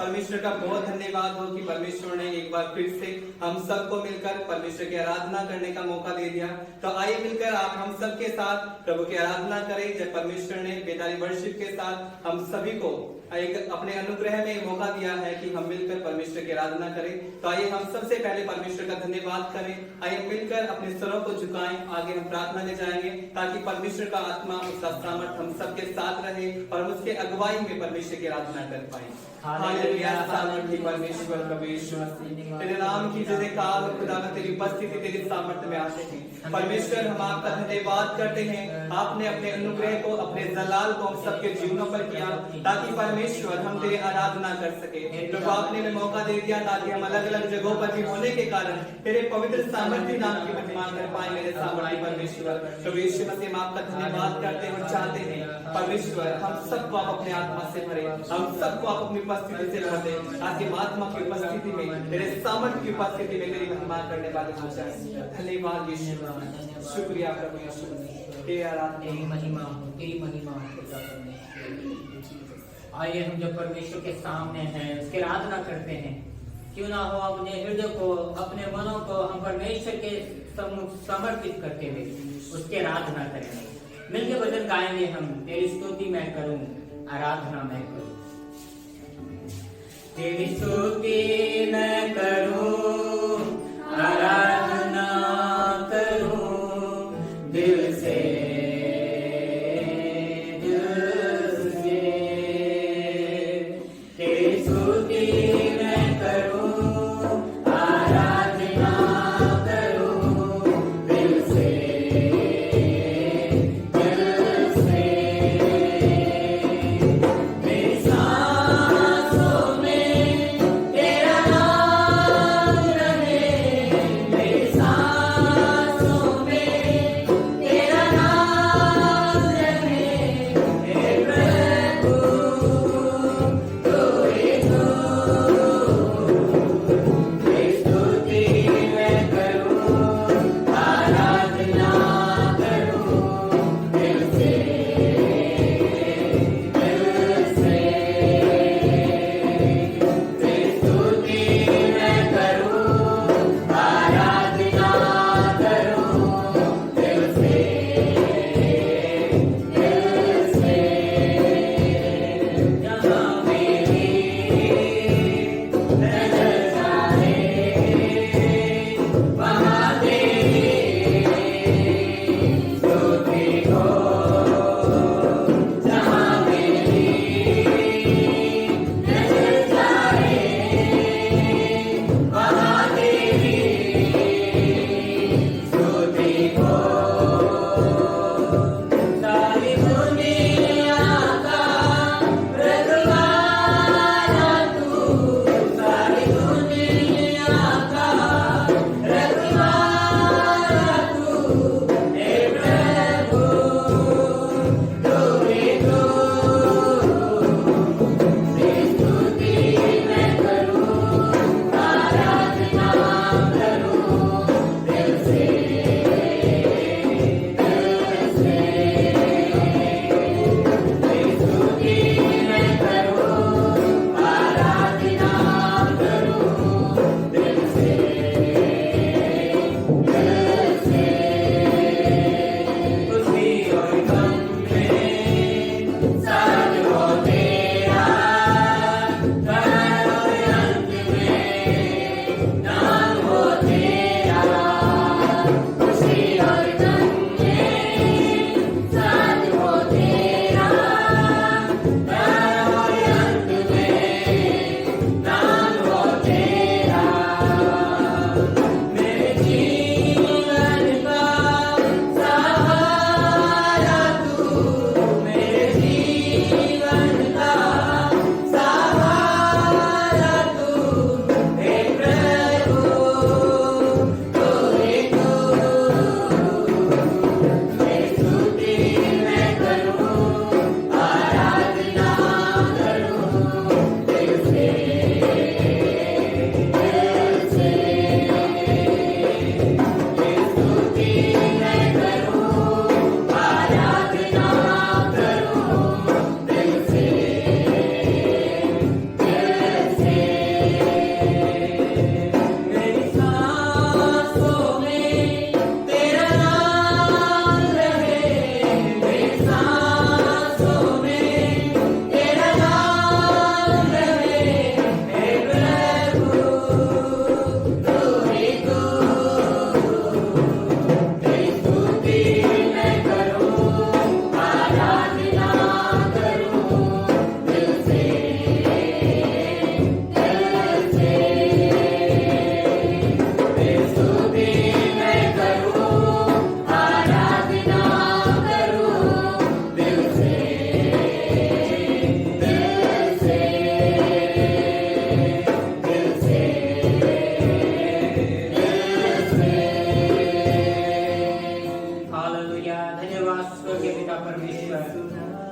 परमेश्वर का बहुत धन्यवाद हो कि परमेश्वर ने एक बार फिर से हम सबको मिलकर परमेश्वर की आराधना करने का मौका दे दिया। तो आइए मिलकर आप हम सब के साथ प्रभु की आराधना करें। जब परमेश्वर ने बेदारी वर्शिप के साथ हम सभी को एक अपने अनुग्रह में मौका दिया है कि हम मिलकर परमेश्वर की आराधना करें, तो आइए हम सबसे पहले परमेश्वर का धन्यवाद करें। आइए मिलकर अपने स्वरों को झुकाएं, आगे हम प्रार्थना में जाएंगे ताकि परमेश्वर का आत्मा, उसका सामर्थ हम सबके साथ रहे और हम उसके अगुवाई में परमेश्वर की आराधना कर पाए। हालेलुया। सामर्थी परमेश्वर प्रभु यीशु मसीह, तेरे नाम की जयकार खुदा में तेरी उपस्थिति, तेरी सामर्थ्य में आते हैं। परमेश्वर हम आपका धन्यवाद करते हैं, आपने अपने अनुग्रह को, अपने जलाल को हम सबके जीवनों पर किया ताकि परमेश्वर हम तेरी आराधना कर सके। प्रभु आपने हमें मौका दे दिया ताकि हम अलग अलग जगहों पर भी होने के कारण तेरे पवित्र सामर्थ्य नाम की महिमा कर पाए। मेरे सामर्थ्य परमेश्वर प्रभु यीशु मसीह, हम आपका धन्यवाद करते हैं और चाहते हैं परमेश्वर हम सबको आप अपने आत्मा से भरे, हम सबको आप अपनी उपस्थिति से भर दे ताकि आत्मा की उपस्थिति में, तेरे सामर्थ्य की उपस्थिति में तेरी महिमा करने वाले हो जाए। धन्यवाद यीशु, शुक्रिया प्रभु यीशु, तेरी आराधना, तेरी महिमा हो, तेरी महिमा हो। आइए हम जब परमेश्वर के सामने हैं, उसकी आराधना करते हैं, क्यों ना हो अपने हृदय को, अपने मनों को हम परमेश्वर के सम्मुख समर्पित करते हुए उसकी आराधना करेंगे। मिलके भजन गाएंगे हम, तेरी स्तुति मैं करूं, आराधना मैं करूं। तेरी स्तुति मैं करूं, आराधना करूं, दिल से तेरा हालेलुया। धन्यवाद स्वर्गीय पिता परमेश्वर।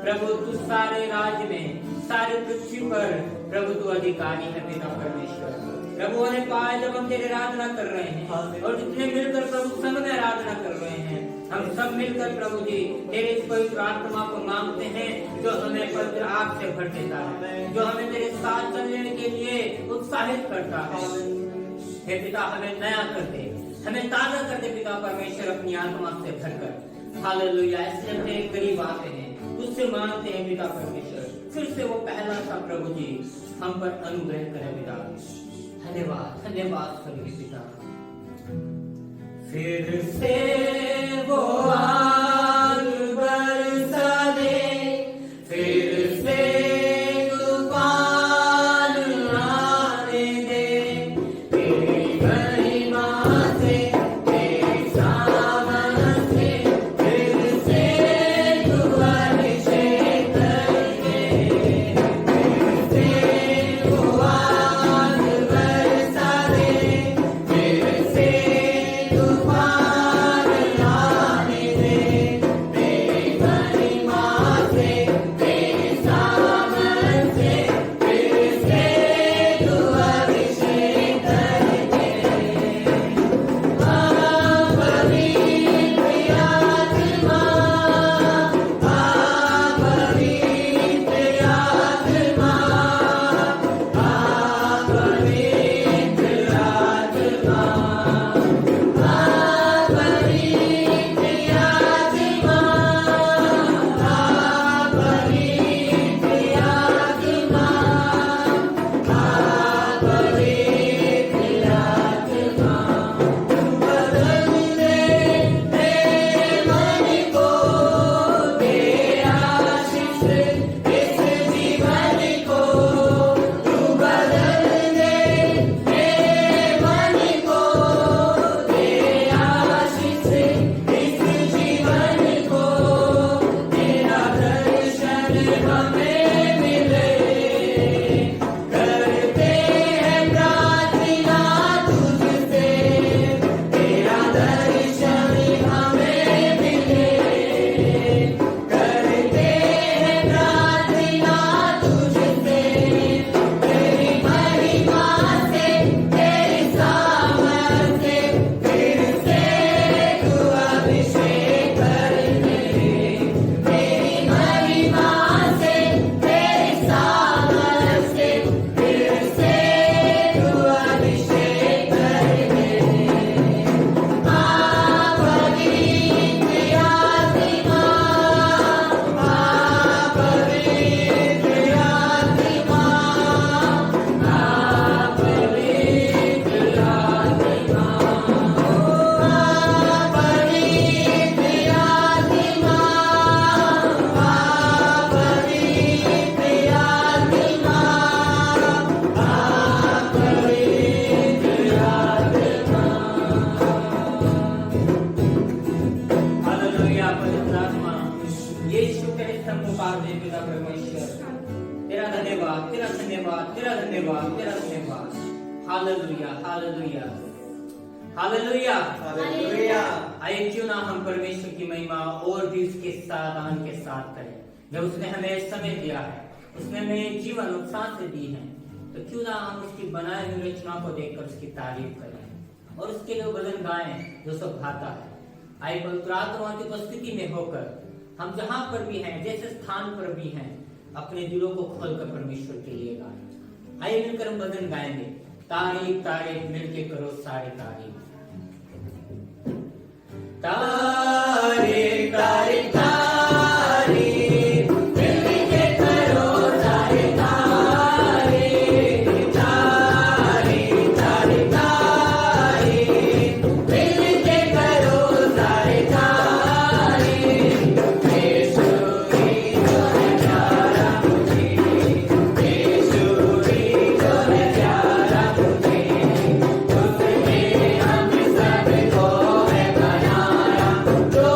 प्रभु तू सारे राज्य में, सारी पृथ्वी पर प्रभु तू अधिकारी है पिता परमेश्वर। प्रभु ने पाए जब हम तेरी आराधना कर रहे हैं और जितने मिलकर प्रभु संग में आराधना कर रहे हैं, हम सब मिलकर प्रभु जी तेरे इस पवित्र आत्मा को मांगते हैं जो हमें पवित्र आग से भर देता है, जो हमें तेरे साथ चलने के लिए उत्साहित करता है। हे पिता हमें नया कर दे, हमें ताजा कर दे पिता परमेश्वर अपनी आत्मा से भरकर। हालेलुया। इसलिए तेरे करीब आते हैं, तुझसे मांगते हैं पिता परमेश्वर, फिर से वो पहला सा प्रभु जी हम पर अनुग्रह करे पिता। धन्यवाद धन्यवाद स्वर्गीय पिता। फिर से वो आग बरसा दे, फिर से तूफान आने दे, तेरी महिमा से, तेरी सामर्थ से, फिर से तू अभिषेक कर दे, फिर से वो आग बरसा दे, फिर से तूफान आने दे, तेरी महिमा से, तेरी सामर्थ से, फिर से तू अभिषेक कर दे। पवित्र आत्मा, पवित्र आत्मा, पवित्र आत्मा, हालेलुया। पवित्र आत्मा यीशु के स्तंभ पुकार दे पिता परमेश्वर। तेरा धन्यवाद, तेरा धन्यवाद, तेरा धन्यवाद, तेरा धन्यवाद। Hallelujah hallelujah hallelujah hallelujah. आइए क्यों ना हम परमेश्वर की महिमा और भी उसके साथ आनंद के साथ करें। जब उसने हमें समय दिया है, उसने हमें जीवन और सांसें दी हैं, तो क्यों ना हम उसकी बनाई हुई रचना को देखकर उसकी तारीफ करें और उसके लिए भजन गाएं जो सब भाता है। आइए पवित्र आत्मा की उपस्थिति में होकर हम जहां पर भी हैं, जैसे स्थान पर भी हैं, अपने दिलों को खोलकर परमेश्वर के लिए गाएं। आइए मिलकर हम भजन गाएंगे। तारीफ तारीफ मिलके करो सारी तारीफ। तारीफ तारीफ तारीफ मिलके करो सारी तारीफ, तारीफ तारीफ तारीफ मिलके करो सारी तारीफ। यीशु ही जो है प्यारा मुझे, यीशु ही जो है प्यारा मुझे, उसने हम सबको है बनाया, जो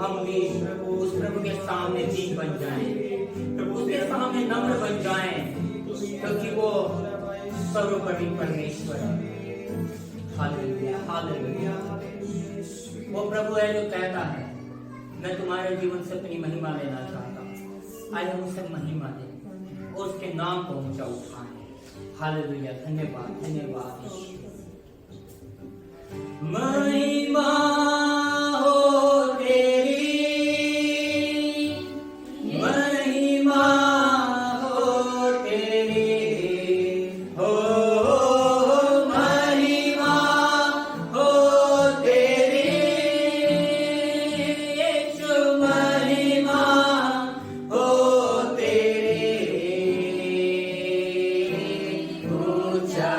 हम भी उस प्रभु के सामने दीन बन जाएं, उसके सामने नम्र बन जाएं, क्योंकि वो सर्वोपरि परमेश्वर है। Hallelujah, hallelujah. वो प्रभु है जो कहता है मैं तुम्हारे जीवन से अपनी महिमा लेना चाहता हूँ। आइए हम उसे महिमा दें और उसके नाम को ऊंचा उठाएं। हालेलुया, धन्यवाद, धन्यवाद। महिमा हो तेरी, महिमा हो तेरी, हो महिमा हो तेरी, यीशु महिमा हो तेरी, ऊंचा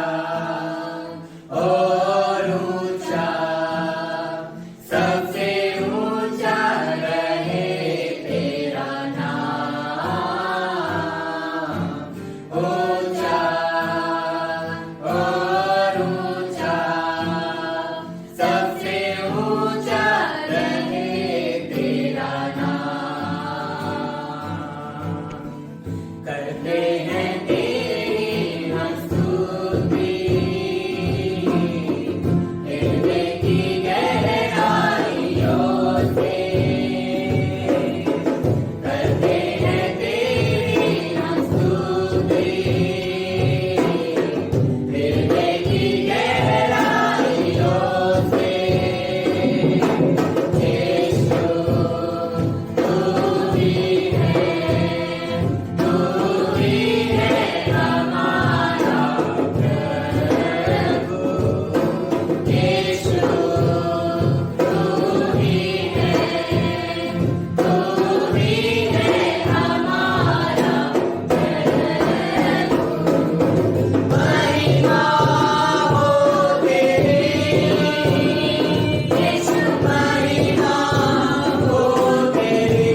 और ऊंचा, सबसे ऊंचा रहे तेरा नाम, ऊंचा और ऊंचा, सबसे ऊंचा रहे तेरा नाम। करते हैं तेरी हम स्तुति, हृदय की गहराइयों से। करते हैं तेरी हम स्तुति, हृदय की गहराइयों से। यीशु तू ही है, तू ही है हमारा प्रभु। यीशु तू ही है, तू ही है हमारा प्रभु। महिमा हो तेरी, यीशु महिमा हो तेरी,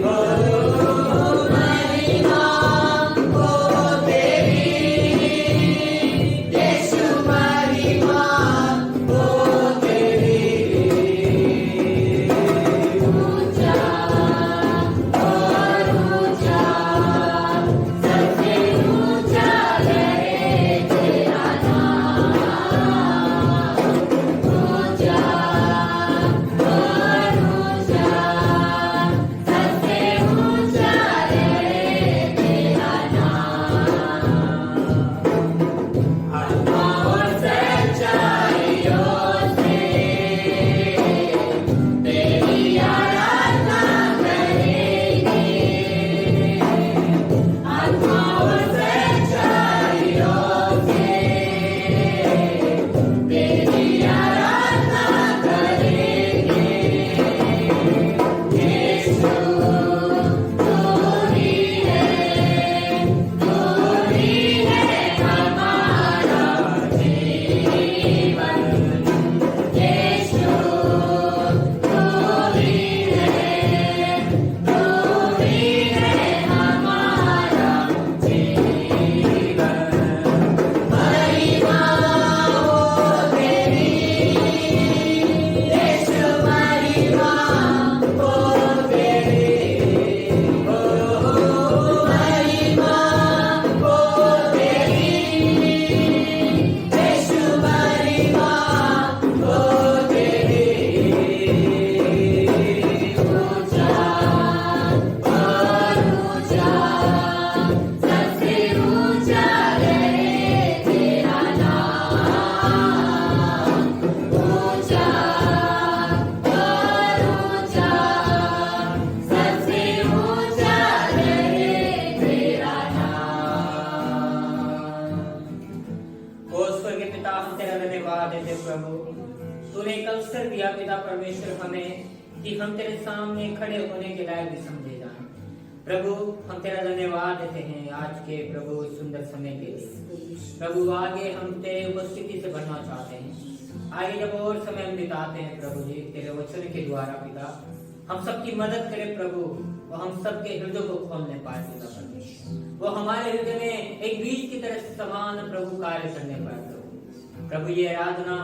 हो महिमा हो तेरी, यीशु महिमा हो तेरी, ऊंचा और ऊंचा, सबसे ऊंचा रहे तेरा नाम, ऊंचा और ऊंचा, सबसे ऊंचा रहे तेरा नाम। आत्मा और सच्चाइयों से तेरी आराधना करेंगे, आत्मा और सच्चाइयों से तेरी आराधना करेंगे। यीशु तू ही है, तू ही है हमारा जीवन। यीशु तू ही है, तू ही है हमारा जीवन। महिमा हो तेरी, यीशु महिमा हो तेरी, हो महिमा हो तेरी, यीशु महिमा हो तेरी, ऊंचा और ऊंचा, सबसे ऊंचा रहे तेरा नाम, ऊंचा और ऊंचा, सबसे ऊंचा रहे तेरा नाम। ओ स्वर्गीय पिता, हम तेरा धन्यवाद देते प्रभु, तूने एक अवसर दिया पिता परमेश्वर हमें कि हम तेरे सामने खड़े होने के लायक भी समझे जाएं। प्रभु हम तेरा धन्यवाद देते हैं आज के प्रभु सुंदर समय के लिए। प्रभु आगे हम तेरे उपस्थिति से बढ़ना चाहते हैं। आगे जब और समय हम बिताते हैं प्रभु जी तेरे वचन के द्वारा पिता, हम सबकी मदद करे प्रभु, वो हम सबके हृदय को खोलने पाए पिता परमेश्वर, वो हमारे हृदय में एक बीज की तरह समान प्रभु कार्य करने पाए प्रभु। प्रभु ये आराधना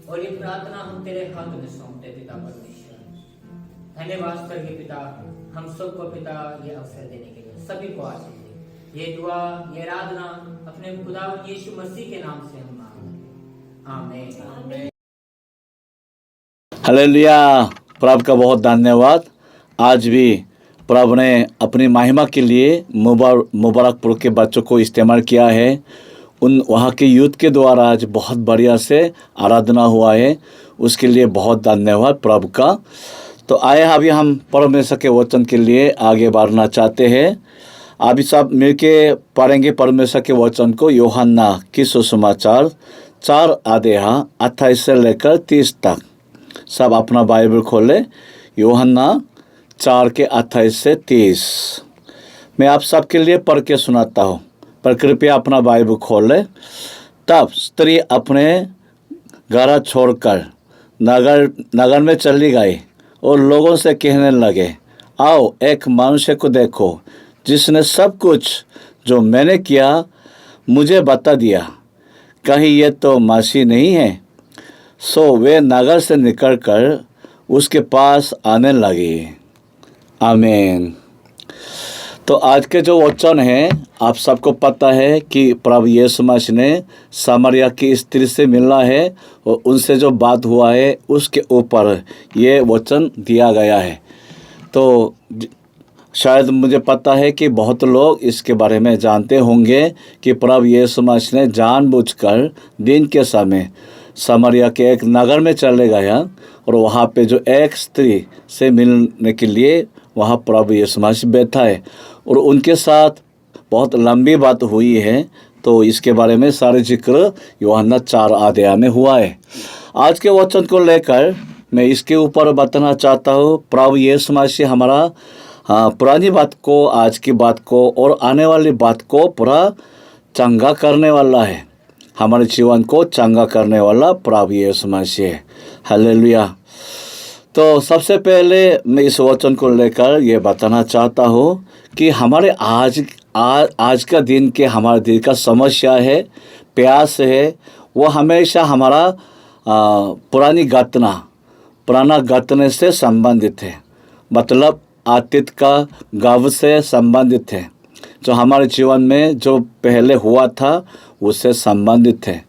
और ये प्रार्थना हम तेरे हाथ में सौंपते पिता परमेश्वर। धन्यवाद स्वर्गीय पिता, हम सबको पिता ये अवसर देने के लिए, सभी को आशीष दे। ये दुआ, ये आराधना अपने खुदावंद यीशु मसीह के नाम से हम मांगते हैं। आमीन। हालेलुया। प्रभु का बहुत धन्यवाद। आज भी प्रभु ने अपनी महिमा के लिए मुबारकपुर के बच्चों को इस्तेमाल किया है। उन वहाँ के यूथ के द्वारा आज बहुत बढ़िया से आराधना हुआ है, उसके लिए बहुत धन्यवाद प्रभु का। तो आए अभी हम परमेश्वर के वचन के लिए आगे बढ़ना चाहते हैं। अभी सब मिलके पढ़ेंगे परमेश्वर के वचन को। यूहन्ना की सुसमाचार 4 अध्याय 28 से लेकर 30 तक। सब अपना बाइबल खोले। यूहन्ना 4 के 28 से 30। मैं आप सबके लिए पढ़ के सुनाता हूँ, पर कृपया अपना बाइबल खोले। तब स्त्री अपने घर छोड़कर नगर में चली गई और लोगों से कहने लगे, आओ एक मनुष्य को देखो जिसने सब कुछ जो मैंने किया मुझे बता दिया। कहीं ये तो मसीह नहीं है? सो वे नगर से निकलकर उसके पास आने लगे। आमीन। तो आज के जो वचन है, आप सबको पता है कि प्रभु यीशु मसीह ने सामरिया की स्त्री से मिलना है और उनसे जो बात हुआ है उसके ऊपर ये वचन दिया गया है। तो शायद मुझे पता है कि बहुत लोग इसके बारे में जानते होंगे कि प्रभु यीशु मसीह ने जानबूझकर दिन के समय सामरिया के एक नगर में चले गया और वहाँ पे जो एक स्त्री से मिलने के लिए वहाँ प्रभु यीशु मसीह बैठा है और उनके साथ बहुत लंबी बात हुई है। तो इसके बारे में सारे जिक्र यूहन्ना 4 अध्याय में हुआ है। आज के वचन को लेकर मैं इसके ऊपर बताना चाहता हूँ। प्रभु यीशु मसीह हमारा पुरानी बात को, आज की बात को और आने वाली बात को पूरा चंगा करने वाला है। हमारे जीवन को चंगा करने वाला प्रभु यीशु मसीह है। हालेलुया। तो सबसे पहले मैं इस वचन को लेकर ये बताना चाहता हूँ कि हमारे आज का दिन के हमारे दिल का समस्या है, प्यास है, वो हमेशा हमारा पुराना गतने से संबंधित है। मतलब अतीत का गव से संबंधित है। जो हमारे जीवन में जो पहले हुआ था उससे संबंधित है।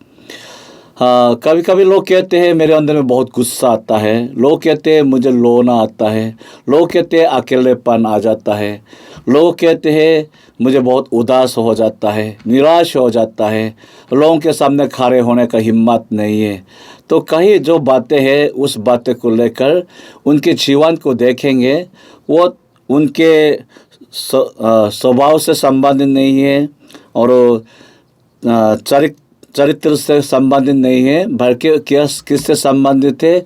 कभी कभी लोग कहते हैं मेरे अंदर में बहुत गुस्सा आता है, लोग कहते हैं मुझे रोना आता है, लोग कहते हैं अकेलेपन आ जाता है, लोग कहते हैं मुझे बहुत उदास हो जाता है, निराश हो जाता है, लोगों के सामने खड़े होने का हिम्मत नहीं है। तो कहीं जो बातें हैं उस बातें को लेकर उनके जीवन को देखेंगे, वो उनके स्वभाव से संबंधित नहीं है और चरित्र से संबंधित नहीं है, बल्कि किससे संबंधित है?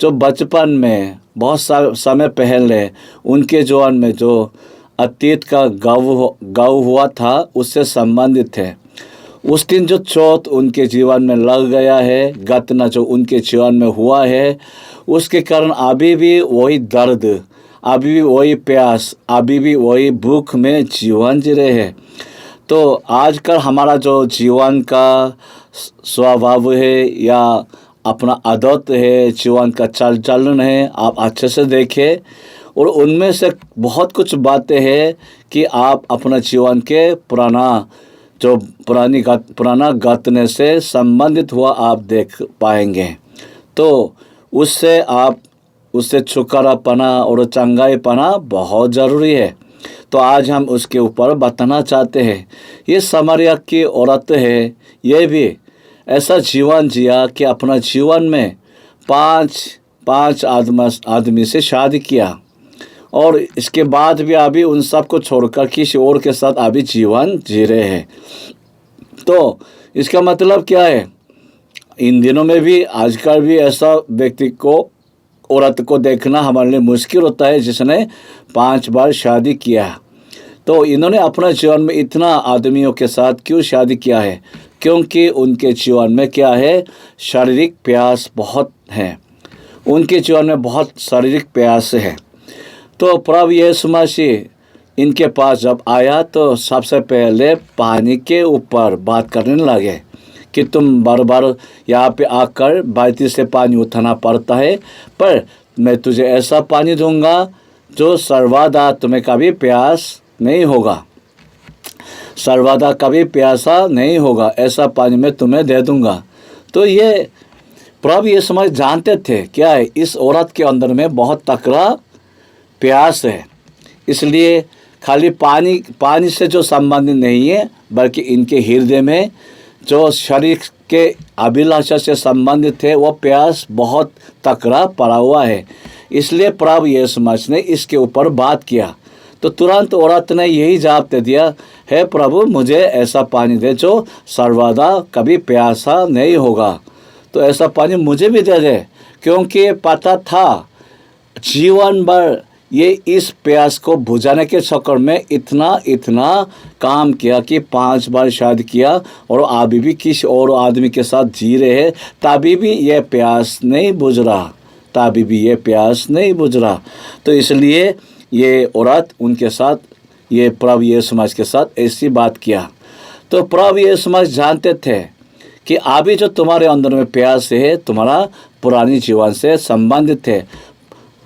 जो बचपन में बहुत समय पहले उनके जीवन में जो अतीत का गाँव हुआ था उससे संबंधित है। उस दिन जो चोट उनके जीवन में लग गया है, घटना जो उनके जीवन में हुआ है, उसके कारण अभी भी वही दर्द, अभी भी वही प्यास, अभी भी वही भूख में जीवन जी रहे हैं। तो आजकल हमारा जो जीवन का स्वभाव है या अपना आदत है, जीवन का चाल चलन है, आप अच्छे से देखें और उनमें से बहुत कुछ बातें हैं कि आप अपना जीवन के पुराना घटने से संबंधित हुआ आप देख पाएंगे। तो उससे छुटकारापना और चंगाईपना बहुत ज़रूरी है। तो आज हम उसके ऊपर बताना चाहते हैं। ये सामरिया की औरत है, ये भी ऐसा जीवन जिया कि अपना जीवन में पाँच आदमी से शादी किया और इसके बाद भी अभी उन सब को छोड़कर किसी और के साथ अभी जीवन जी रहे हैं। तो इसका मतलब क्या है? इन दिनों में भी आजकल भी ऐसा व्यक्ति को, औरत को देखना हमारे लिए मुश्किल होता है जिसने 5 बार शादी किया। तो इन्होंने अपना जीवन में इतना आदमियों के साथ क्यों शादी किया है? क्योंकि उनके जीवन में क्या है? शारीरिक प्यास बहुत है। उनके जीवन में बहुत शारीरिक प्यास है। तो प्रभु यीशु मसीह इनके पास जब आया तो सबसे पहले पानी के ऊपर बात करने लगे कि तुम बार बार यहाँ पे आकर बाल्टी से पानी उठाना पड़ता है, पर मैं तुझे ऐसा पानी दूंगा जो सर्वदा तुम्हें कभी प्यास नहीं होगा, सर्वदा कभी प्यासा नहीं होगा, ऐसा पानी मैं तुम्हें दे दूंगा। तो ये प्रभु यीशु मसीह जानते थे क्या है, इस औरत के अंदर में बहुत तकड़ा प्यास है, इसलिए खाली पानी से जो संबंधित नहीं है, बल्कि इनके हृदय में जो शरीर के अभिलाषा से संबंधित है वो प्यास बहुत तकड़ा पड़ा हुआ है। इसलिए प्रभु यीशु मसीह ने इसके ऊपर बात किया। तो तुरंत औरत ने यही जवाब दे दिया, हे प्रभु मुझे ऐसा पानी दे जो सर्वदा कभी प्यासा नहीं होगा। तो ऐसा पानी मुझे भी दे दे, क्योंकि पता था जीवन भर ये इस प्यास को बुझाने के चक्कर में इतना काम किया कि 5 बार शादी किया और अभी भी किसी और आदमी के साथ जी रहे हैं, तभी भी ये प्यास नहीं बुझ रहा, तभी भी ये प्यास नहीं बुझ रहा। तो इसलिए ये औरत उनके साथ, ये प्रभु यीशु मसीह के साथ ऐसी बात किया। तो प्रभु यीशु मसीह जानते थे कि अभी जो तुम्हारे अंदर में प्यास है तुम्हारा पुरानी जीवन से संबंधित है,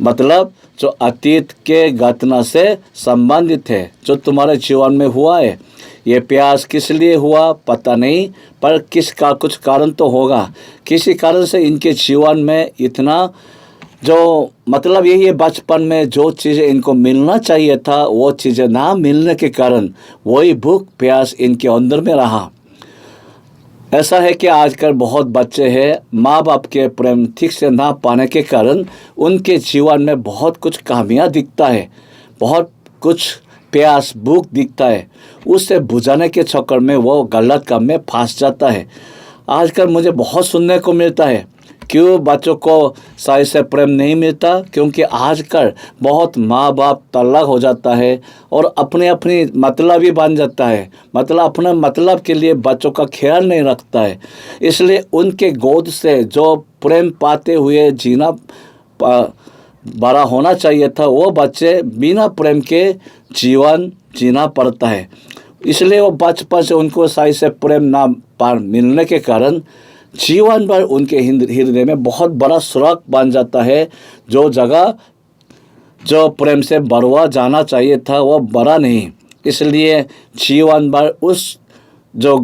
मतलब जो अतीत के घटना से संबंधित है, जो तुम्हारे जीवन में हुआ है। ये प्यास किस लिए हुआ पता नहीं, पर कुछ कारण तो होगा, किसी कारण से इनके जीवन में इतना जो मतलब यही है, बचपन में जो चीज़ें इनको मिलना चाहिए था वो चीज़ें ना मिलने के कारण वही भूख प्यास इनके अंदर में रहा। ऐसा है कि आजकल बहुत बच्चे हैं, माँ बाप के प्रेम ठीक से ना पाने के कारण उनके जीवन में बहुत कुछ खामियां दिखता है, बहुत कुछ प्यास भूख दिखता है, उससे बुझाने के चक्कर में वो गलत काम में फंस जाता है। आजकल मुझे बहुत सुनने को मिलता है, क्यों बच्चों को सही से प्रेम नहीं मिलता, क्योंकि आजकल बहुत माँ बाप तलाक हो जाता है और अपनी मतलब ही बन जाता है, मतलब अपने मतलब के लिए बच्चों का ख्याल नहीं रखता है। इसलिए उनके गोद से जो प्रेम पाते हुए जीना बड़ा होना चाहिए था, वो बच्चे बिना प्रेम के जीवन जीना पड़ता है। इसलिए वो बचपन से उनको सही से प्रेम ना मिलने के कारण जीवन भर उनके हृदय में बहुत बड़ा सुराख बन जाता है। जो जगह जो प्रेम से भरवा जाना चाहिए था वो भरा नहीं, इसलिए जीवन भर उस जो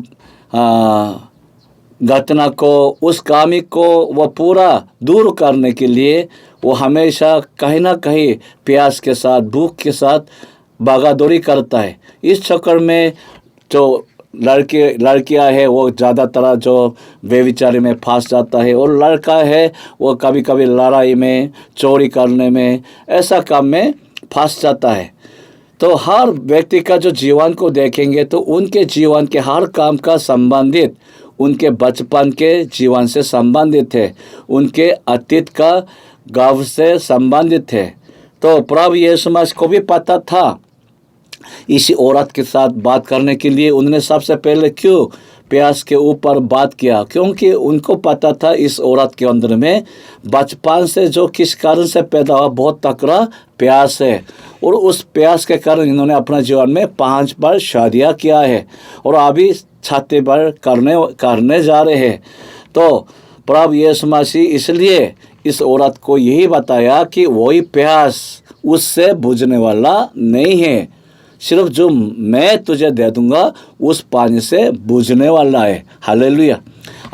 घटना को, उस खामी को वो पूरा दूर करने के लिए वो हमेशा कहीं ना कहीं प्यास के साथ, भूख के साथ भागादौड़ी करता है। इस चक्कर में जो लड़कियां है वो ज़्यादातर जो बेविचारी में फंस जाता है, और लड़का है वो कभी कभी लड़ाई में, चोरी करने में, ऐसा काम में फंस जाता है। तो हर व्यक्ति का जो जीवन को देखेंगे तो उनके जीवन के हर काम का संबंधित उनके बचपन के जीवन से संबंधित है, उनके अतीत का गाँव से संबंधित है। तो प्रभु यीशु मसीह को भी पता था इसी औरत के साथ बात करने के लिए उन्होंने सबसे पहले क्यों प्यास के ऊपर बात किया, क्योंकि उनको पता था इस औरत के अंदर में बचपन से जो किस कारण से पैदा हुआ बहुत तकड़ा प्यास है, और उस प्यास के कारण इन्होंने अपने जीवन में 5 बार शादियाँ किया है और अभी 6 बार करने जा रहे हैं। तो प्रभु यीशु मसीह इसलिए इस औरत को यही बताया कि वही प्यास उससे बुझने वाला नहीं है, सिर्फ जो मैं तुझे दे दूंगा उस पानी से बुझने वाला है। हालेलुया।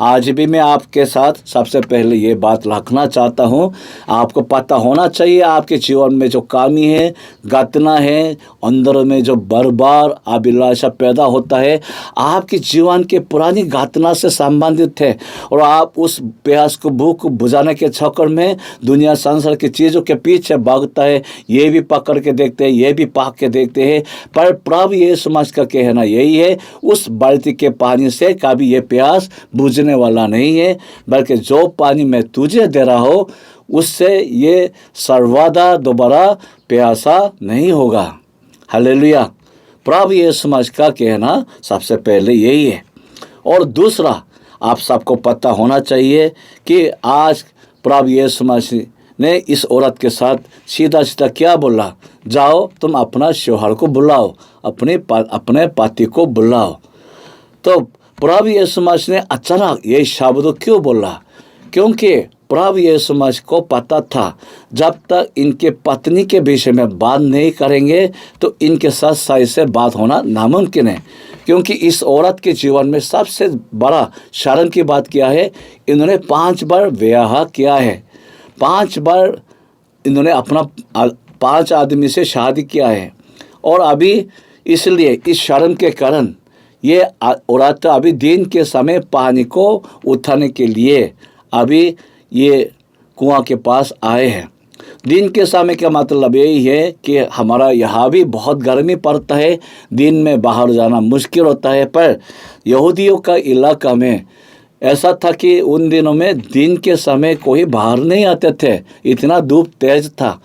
आज भी मैं आपके साथ सबसे पहले ये बात रखना चाहता हूँ, आपको पता होना चाहिए आपके जीवन में जो कमी है, घटना है, अंदर में जो बार अभिलाषा पैदा होता है, आपके जीवन के पुरानी घटना से संबंधित है, और आप उस प्यास को, भूख को बुझाने के चक्कर में दुनिया संसार की चीज़ों के पीछे भागता है। ये भी पकड़ के देखते हैं, ये भी पाक के देखते हैं, पर प्रभु यीशु मसीह का कहना यही है, उस बाल्टी के पानी से कभी ये प्यास बुझने वाला नहीं है, बल्कि जो पानी मैं तुझे दे रहा हूँ उससे ये सर्वदा दोबारा प्यासा नहीं होगा। हालेलुया। प्रभु यीशु मसीह का कहना सबसे पहले यही है। और दूसरा, आप सबको पता होना चाहिए कि आज प्रभु यीशु मसीह ने इस औरत के साथ सीधा क्या बोला, जाओ तुम अपना शौहर को बुलाओ, अपने पति को बुलाओ। तो प्रभु यीशु मसीह ने अचानक ये शब्द क्यों बोला, क्योंकि प्रभु यीशु मसीह को पता था जब तक इनके पत्नी के विषय में बात नहीं करेंगे तो इनके साथ सही से बात होना नामुमकिन है। क्योंकि इस औरत के जीवन में सबसे बड़ा शर्म की बात क्या है, इन्होंने 5 बार विवाह किया है, 5 बार इन्होंने अपना 5 आदमी से शादी किया है। और अभी इसलिए इस शर्म के कारण ये औरत अभी दिन के समय पानी को उठाने के लिए अभी ये कुआं के पास आए हैं। दिन के समय का मतलब यही है कि हमारा यहाँ भी बहुत गर्मी पड़ता है, दिन में बाहर जाना मुश्किल होता है, पर यहूदियों का इलाका में ऐसा था कि उन दिनों में दिन के समय कोई बाहर नहीं आते थे, इतना धूप तेज था,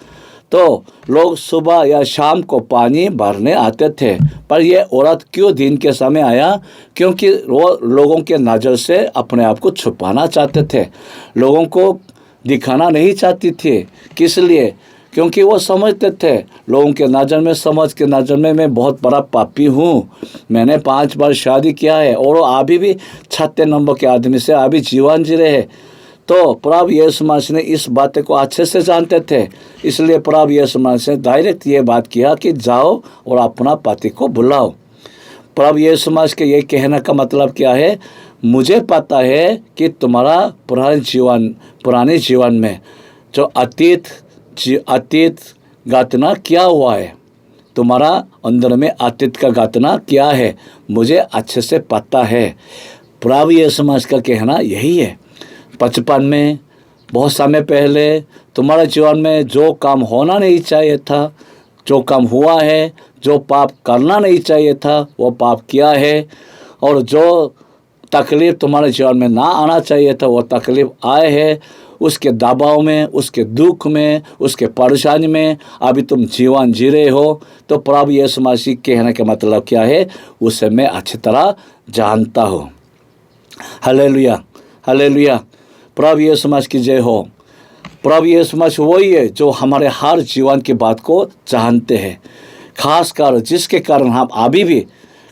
तो लोग सुबह या शाम को पानी भरने आते थे। पर यह औरत क्यों दिन के समय आया? क्योंकि वो लोगों के नज़र से अपने आप को छुपाना चाहते थे, लोगों को दिखाना नहीं चाहती थी। किस लिए? क्योंकि वो समझते थे लोगों के नज़र में, समाज के नज़र में मैं बहुत बड़ा पापी हूँ, मैंने 5 बार शादी किया है और अभी भी 6 नंबर के आदमी से अभी जीवन जी रहे हैं। तो प्रभु यीशु मसीह ने इस बात को अच्छे से जानते थे, इसलिए प्रभु यीशु मसीह ने डायरेक्ट ये बात किया कि जाओ और अपना पति को बुलाओ। प्रभु यीशु मसीह के ये कहने का मतलब क्या है? मुझे पता है कि तुम्हारा पुराने जीवन में जो अतीत घटना क्या हुआ है, तुम्हारा अंदर में अतीत का घटना क्या है, मुझे अच्छे से पता है। प्रभु यीशु मसीह का कहना यही है। बचपन में बहुत समय पहले तुम्हारे जीवन में जो काम होना नहीं चाहिए था, जो काम हुआ है, जो पाप करना नहीं चाहिए था वो पाप किया है, और जो तकलीफ़ तुम्हारे जीवन में ना आना चाहिए था वो तकलीफ़ आए है। उसके दबाव में, उसके दुख में, उसके परेशानी में अभी तुम जीवन जी रहे हो। तो प्रभु यीशु मसीह कहने का मतलब क्या है, उसे मैं अच्छी तरह जानता हूँ। Hallelujah, hallelujah. प्रभु यीशु मसीह की जय हो। प्रभु यीशु मसीह वही है जो हमारे हर जीवन की बात को जानते हैं, खासकर जिसके कारण हम अभी भी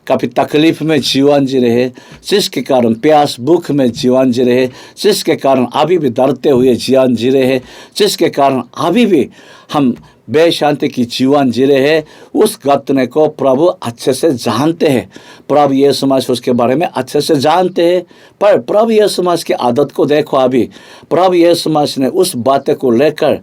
कभी तकलीफ में जीवन जी रहे, जिसके कारण प्यास भूख में जीवन जी रहे, जिसके कारण अभी भी डरते हुए जीवन जी रहे, जिसके कारण अभी भी हम बेशांति की जीवन जी रहे हैं, उस घटने को प्रभु अच्छे से जानते हैं। प्रभु यीशु मसीह उसके बारे में अच्छे से जानते हैं। पर प्रभु यीशु मसीह की आदत को देखो, अभी प्रभु यीशु मसीह ने उस बातें को लेकर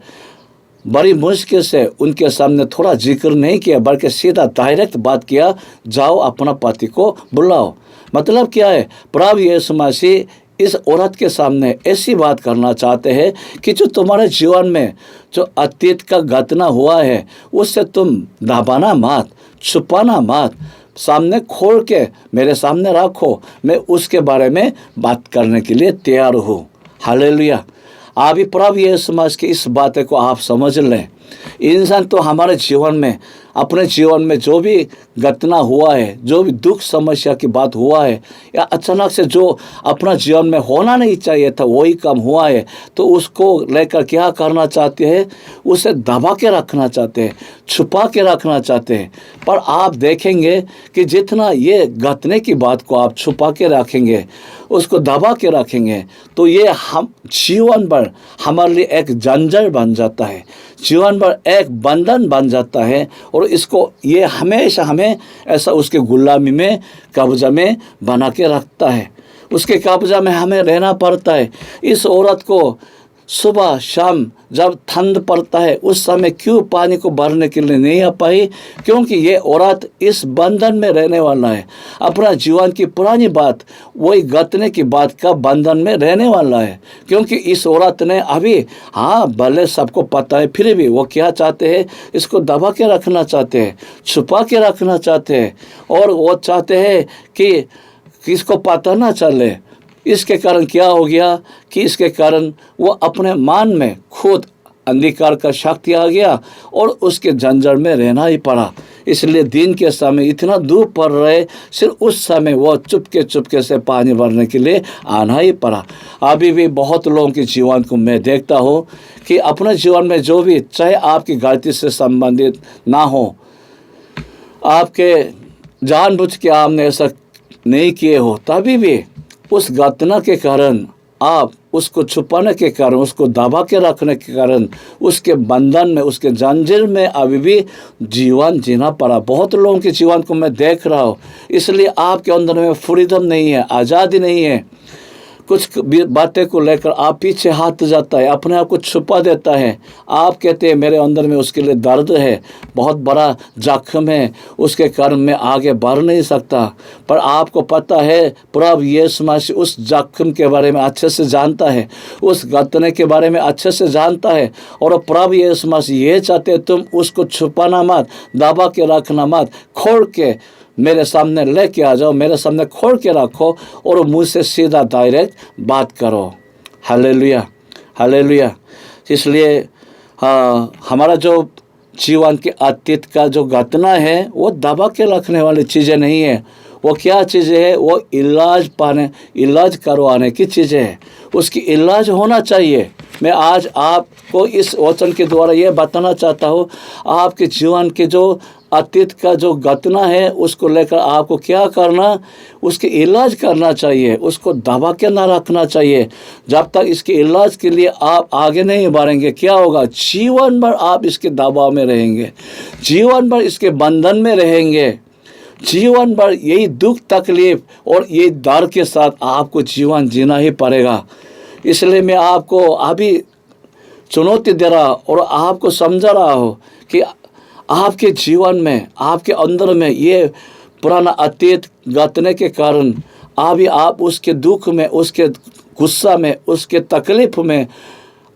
बड़ी मुश्किल से उनके सामने थोड़ा जिक्र नहीं किया, बल्कि सीधा डायरेक्ट बात किया, जाओ अपना पति को बुलाओ। मतलब क्या है? प्रभु यीशु मसीह इस औरत के सामने ऐसी बात करना चाहते हैं कि जो तुम्हारे जीवन में जो अतीत का घटना हुआ है उससे तुम दबाना मत, छुपाना मत, सामने खोल के मेरे सामने रखो, मैं उसके बारे में बात करने के लिए तैयार हूँ। हालेलुया। अभी प्रभु यीशु मसीह की इस बात को आप समझ लें। इंसान तो हमारे जीवन में, अपने जीवन में जो भी घटना हुआ है, जो भी दुख समस्या की बात हुआ है, या अचानक से जो अपना जीवन में होना नहीं चाहिए था वही काम हुआ है, तो उसको लेकर क्या करना चाहते हैं? उसे दबा के रखना चाहते हैं, छुपा के रखना चाहते हैं। पर आप देखेंगे कि जितना ये घटने की बात को आप छुपा के रखेंगे, उसको दबा के रखेंगे, तो ये हम जीवन भर हमारे लिए एक जंजर बन जाता है, जीवन भर एक बंधन बन जाता है, और इसको ये हमेशा हमें ऐसा उसके गुलामी में, कब्जा में बना के रखता है। उसके कब्जा में हमें रहना पड़ता है। इस औरत को सुबह शाम जब ठंड पड़ता है उस समय क्यों पानी को भरने के लिए नहीं आ पाई? क्योंकि ये औरत इस बंधन में रहने वाला है, अपना जीवन की पुरानी बात, वही घटने की बात का बंधन में रहने वाला है। क्योंकि इस औरत ने अभी, हाँ भले सबको पता है, फिर भी वो क्या चाहते हैं? इसको दबा के रखना चाहते हैं, छुपा के रखना चाहते हैं, और वो चाहते हैं कि किसको पता ना चले। इसके कारण क्या हो गया कि इसके कारण वो अपने मन में खुद अंधकार का शक्ति आ गया और उसके जंजर में रहना ही पड़ा। इसलिए दिन के समय इतना धूप पड़ रहे, सिर्फ उस समय वो चुपके से पानी भरने के लिए आना ही पड़ा। अभी भी बहुत लोगों के जीवन को मैं देखता हूँ कि अपने जीवन में जो भी, चाहे आपकी गलती से संबंधित ना हो, आपके जानबूझ के आपने ऐसा नहीं किए हो, तभी भी उस घटना के कारण आप उसको छुपाने के कारण, उसको दबा के रखने के कारण, उसके बंधन में, उसके जंजीर में अभी भी जीवन जीना पड़ा। बहुत लोगों के जीवन को मैं देख रहा हूँ। इसलिए आपके अंदर में फ्रीडम नहीं है, आज़ादी नहीं है। कुछ बातें को लेकर आप पीछे हाथ जाता है, अपने आप को छुपा देता है। आप कहते हैं मेरे अंदर में उसके लिए दर्द है, बहुत बड़ा जख्म है, उसके कारण मैं आगे बढ़ नहीं सकता। पर आपको पता है प्रभु यीशु मसीह उस जख्म के बारे में अच्छे से जानता है, उस गतने के बारे में अच्छे से जानता है। और प्रभु यीशु मसीह ये चाहते तुम उसको छुपाना मत, दबा के रखना मत, खोल के मेरे सामने लेके आ जाओ, मेरे सामने खोल के रखो और मुझसे सीधा डायरेक्ट बात करो। Hallelujah, hallelujah. इसलिए हमारा जो जीवन के अतीत का जो घटना है वो दबा के रखने वाली चीज़ें नहीं है। वो क्या चीज़ें है? वो इलाज करवाने की चीज़ें है। उसकी इलाज होना चाहिए। मैं आज आपको इस वचन के द्वारा ये बताना चाहता हूँ, आपके जीवन के जो अतीत का जो घटना है उसको लेकर आपको क्या करना, उसकी इलाज करना चाहिए, उसको दबा के ना रखना चाहिए। जब तक इसके इलाज के लिए आप आगे नहीं बढ़ेंगे, क्या होगा? जीवन भर आप इसके दबाव में रहेंगे, जीवन भर इसके बंधन में रहेंगे, जीवन भर यही दुख तकलीफ और यही डर के साथ आपको जीवन जीना ही पड़ेगा। इसलिए मैं आपको अभी चुनौती दे रहा और आपको समझा रहा हूँ कि आपके जीवन में, आपके अंदर में ये पुराना अतीत घटने के कारण अभी आप उसके दुख में, उसके गुस्सा में, उसके तकलीफ में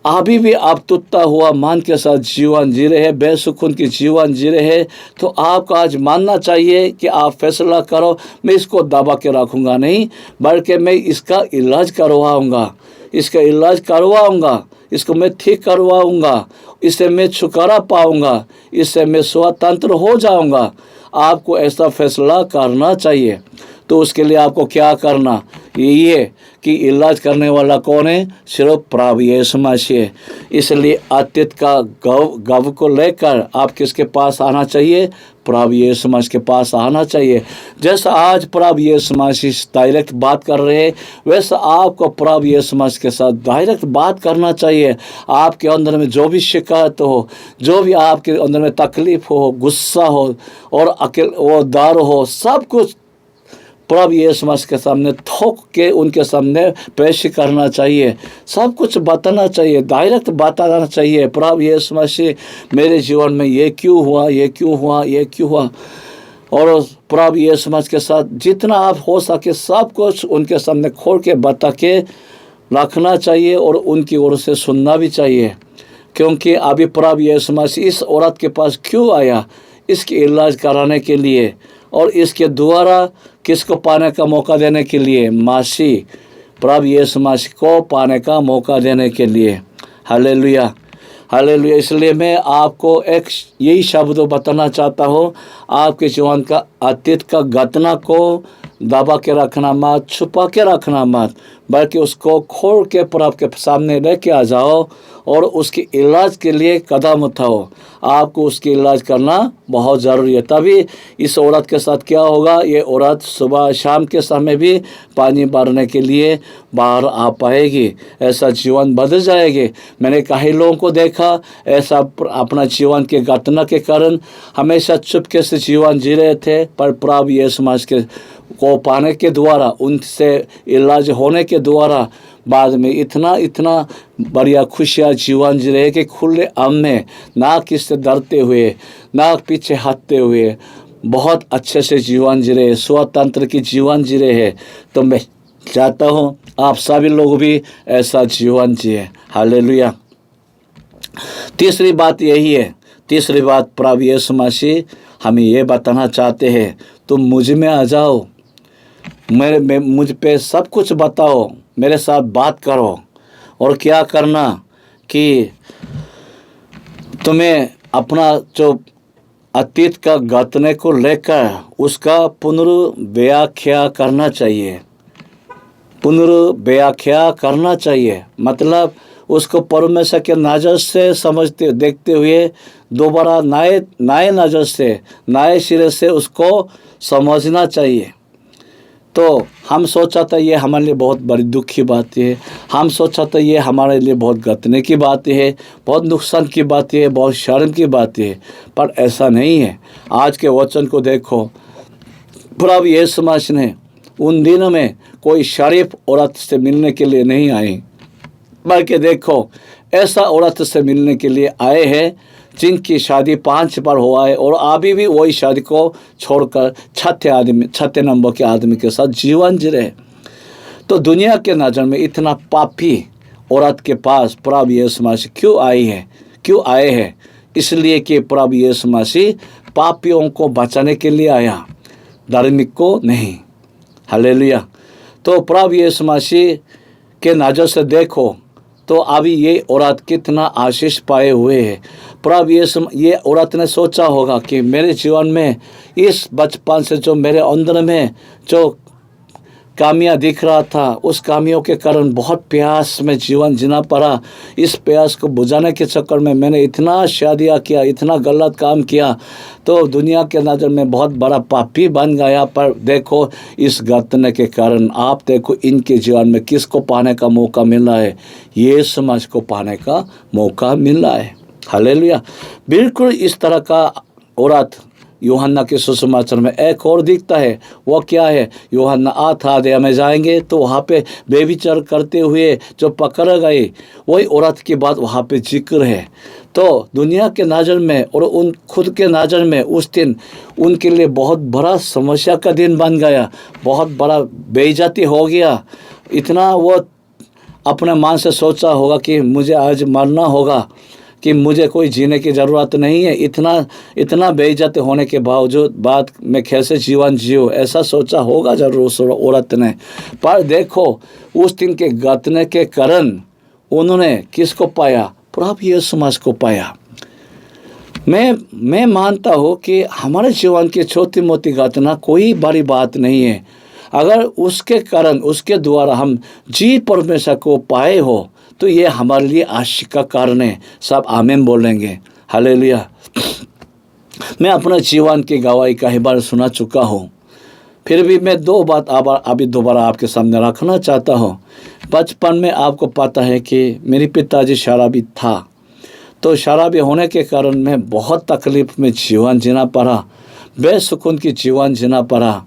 अभी भी आप टूटा हुआ मान के साथ जीवन जी रहे हैं, बेसुकून की जीवन जी रहे हैं। तो आपको आज मानना चाहिए कि आप फैसला करो, मैं इसको दबा के रखूँगा नहीं, बल्कि मैं इसका इलाज करवाऊँगा, इसका इलाज करवाऊँगा, इसको मैं ठीक करवाऊँगा, इससे मैं छुटकारा पाऊँगा, इससे मैं स्वतंत्र हो जाऊँगा। आपको ऐसा फैसला करना चाहिए। तो उसके लिए आपको क्या करना, यही है कि इलाज करने वाला कौन है? सिर्फ प्रभु यीशु मसीह है। इसलिए अतीत का गव को लेकर आप किसके पास आना चाहिए? प्रभु यीशु मसीह के पास आना चाहिए। जैसा आज प्रभु यीशु मसीह डायरेक्ट बात कर रहे हैं, वैसा आपको प्रभु यीशु मसीह के साथ डायरेक्ट बात करना चाहिए। आपके अंदर में जो भी शिकायत हो, जो भी आपके अंदर में तकलीफ हो, गुस्सा हो और वो डर हो, सब कुछ प्रभु यीशु मसीह के सामने थोक के उनके सामने पेश करना चाहिए। सब कुछ बताना चाहिए, डायरेक्ट बताना चाहिए। प्रभु यीशु मसीह मेरे जीवन में ये क्यों हुआ, ये क्यों हुआ, ये क्यों हुआ। और प्रभु यीशु मसीह के साथ जितना आप हो सके सब कुछ उनके सामने खोल के बता के रखना चाहिए और उनकी ओर से सुनना भी चाहिए। क्योंकि अभी प्रभु यीशु मसीह इस औरत के पास क्यों आया? इसकी इलाज कराने के लिए और इसके द्वारा किसको पाने का मौका देने के लिए? मसीह, प्रभु यीशु मसीह को पाने का मौका देने के लिए। Hallelujah, hallelujah. इसलिए मैं आपको एक यही शब्द बताना चाहता हूँ, आपके जीवन का अतीत का घटना को दबा के रखना मत, छुपा के रखना मत, बल्कि उसको खोल के प्रभु के सामने लेके आ जाओ और उसके इलाज के लिए कदम उठाओ। आपको उसकी इलाज करना बहुत ज़रूरी है। तभी इस औरत के साथ क्या होगा? ये औरत सुबह शाम के समय भी पानी भरने के लिए बाहर आ पाएगी, ऐसा जीवन बदल जाएगी। मैंने कई लोगों को देखा ऐसा अपना जीवन के घटना के कारण हमेशा चुपके से जीवन जी रहे थे, पर प्रभु यीशु मसीह को पाने के द्वारा, उनसे इलाज होने के द्वारा बाद में इतना बढ़िया खुशियाँ जीवन जी रहे कि खुले आम में, ना किससे डरते हुए, ना पीछे हटते हुए, बहुत अच्छे से जीवन जी रहे, स्वतंत्र की जीवन जी रहे हैं। तो मैं चाहता हूँ आप सभी लोग भी ऐसा जीवन जिए। हालेलुया। तीसरी बात यही है, तीसरी बात प्रभु यीशु मसीह हमें ये बताना चाहते हैं, तुम मुझ में आ जाओ, मुझ पे सब कुछ बताओ, मेरे साथ बात करो। और क्या करना कि तुम्हें अपना जो अतीत का घटने को लेकर उसका पुनर्व्याख्या करना चाहिए, पुनर्व्याख्या करना चाहिए। मतलब उसको परमेश्वर के नज़र से समझते देखते हुए दोबारा नए नज़र से, नए सिरे से उसको समझना चाहिए। तो हम सोचा था ये हमारे लिए बहुत बड़ी दुख की बात है, हम सोचा था ये हमारे लिए बहुत गतने की बात है, बहुत नुकसान की बात है, बहुत शर्म की बात है, पर ऐसा नहीं है। आज के वचन को देखो, प्रभु यीशु मसीह ने उन दिनों में कोई शरीफ औरत से मिलने के लिए नहीं आए, बल्कि देखो ऐसा औरत से मिलने के लिए आए हैं जिनकी शादी 5 बार हुआ है और अभी भी वही शादी को छोड़कर छठे नंबर के आदमी के साथ जीवन जी रहे। तो दुनिया के नज़र में इतना पापी औरत के पास प्रभु यीशु मसीह क्यों आए हैं? इसलिए कि प्रभु यीशु मसीह पापियों को बचाने के लिए आया, धार्मिक को नहीं। हालेलुया। तो प्रभु यीशु मसीह के नज़र से देखो तो अभी ये औरत कितना आशीष पाए हुए है। प्रभु ये औरत ने सोचा होगा कि मेरे जीवन में इस बचपन से जो मेरे अंदर में जो कामियाँ दिख रहा था, उस कामियों के कारण बहुत प्यास में जीवन जीना पड़ा। इस प्यास को बुझाने के चक्कर में मैंने इतना शादियाँ किया, इतना गलत काम किया, तो दुनिया के नज़र में बहुत बड़ा पापी बन गया। पर देखो इस गतने के कारण आप देखो इनके जीवन में किसको पाने का मौका मिल रहा है? यीशु मसीह को पाने का मौका मिल रहा है। हालेलुया। बिल्कुल इस तरह का औरत यूहन्ना के सुसमाचार में एक और दिखता है। वो क्या है? यूहन्ना 8 अध्याय में जाएंगे तो वहाँ पे बेविचार करते हुए जो पकड़ गए, वही औरत की बात वहाँ पे जिक्र है। तो दुनिया के नज़र में और उन खुद के नज़र में उस दिन उनके लिए बहुत बड़ा समस्या का दिन बन गया, बहुत बड़ा बेइज्जती हो गया। इतना वो अपने मन से सोचा होगा कि मुझे आज मरना होगा, कि मुझे कोई जीने की ज़रूरत नहीं है। इतना बेइज्जत होने के बावजूद मैं कैसे जीवन जियो, ऐसा सोचा होगा जरूर उस औरत ने। पर देखो उस दिन के गतने के कारण उन्होंने किसको पाया? प्रभु यीशु मसीह को पाया। मैं मानता हूँ कि हमारे जीवन की छोटी मोटी घटना कोई बड़ी बात नहीं है। अगर उसके कारण उसके द्वारा हम जी परमेश्वर को पाए हो तो ये हमारे लिए आशीष का कारण है। सब आमीन बोलेंगे। हालेलुया। मैं अपना जीवन की गवाही कई बार सुना चुका हूँ, फिर भी मैं 2 बात अभी दोबारा आपके सामने रखना चाहता हूँ। बचपन में आपको पता है कि मेरे पिताजी शराबी था, तो शराबी होने के कारण मैं बहुत तकलीफ में जीवन जीना पड़ा, बेसुकून की जीवन जीना पड़ा।